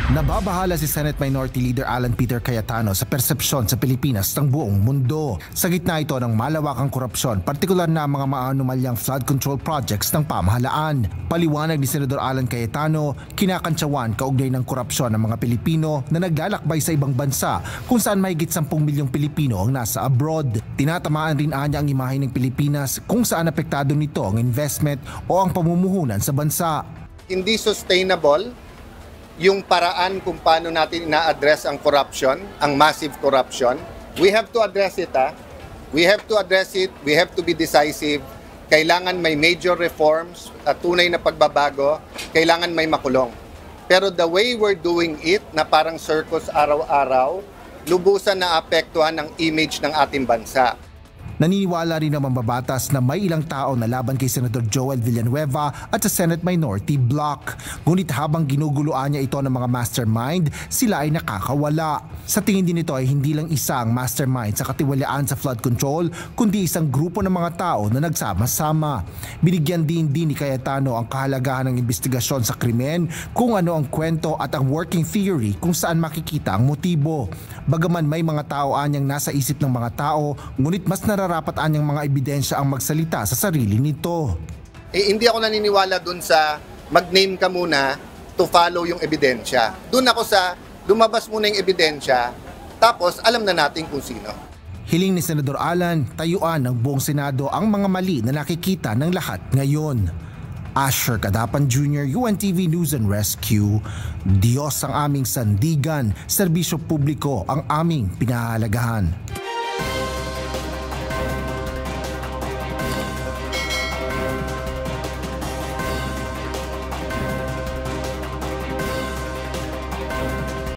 Nababahala si Senate Minority Leader Alan Peter Cayetano sa persepsyon sa Pilipinas ng buong mundo. Sa gitna ito ng malawakang korupsyon, partikular na mga maanumalyang flood control projects ng pamahalaan. Paliwanag ni Senador Alan Cayetano, kinakantsawan kaugnay ng korupsyon ng mga Pilipino na naglalakbay sa ibang bansa kung saan mahigit 10 milyong Pilipino ang nasa abroad. Tinatamaan rin anya ang imahe ng Pilipinas kung saan apektado nito ang investment o ang pamumuhunan sa bansa. Hindi sustainable yung paraan kung paano natin ina-address ang corruption, ang massive corruption. We have to address it. We have to address it. We have to be decisive. Kailangan may major reforms at tunay na pagbabago. Kailangan may makulong. Pero the way we're doing it, na parang circus araw-araw, lubusan na apektuhan ang image ng ating bansa. Naniniwala rin ang mambabatas na may ilang tao na laban kay Senator Joel Villanueva at sa Senate Minority Bloc. Ngunit habang ginuguluan niya ito ng mga mastermind, sila ay nakakawala. Sa tingin din nito ay hindi lang isang mastermind sa katiwalaan sa flood control, kundi isang grupo ng mga tao na nagsama-sama. Binigyan din ni Cayetano ang kahalagahan ng investigasyon sa krimen, kung ano ang kwento at ang working theory kung saan makikita ang motibo. Bagaman may mga tao anyang nasa isip ng mga tao, ngunit mas nararapat anyang mga ebidensya ang magsalita sa sarili nito. Hindi ako naniniwala dun sa mag-name ka muna to follow yung ebidensya. Dun ako sa lumabas muna yung ebidensya, tapos alam na natin kung sino. Hiling ni Senador Alan, tayuan ng buong Senado ang mga mali na nakikita ng lahat ngayon. Asher Cadapan Jr., UNTV News and Rescue. Diyos ang aming sandigan, serbisyo publiko ang aming pinahahalagahan.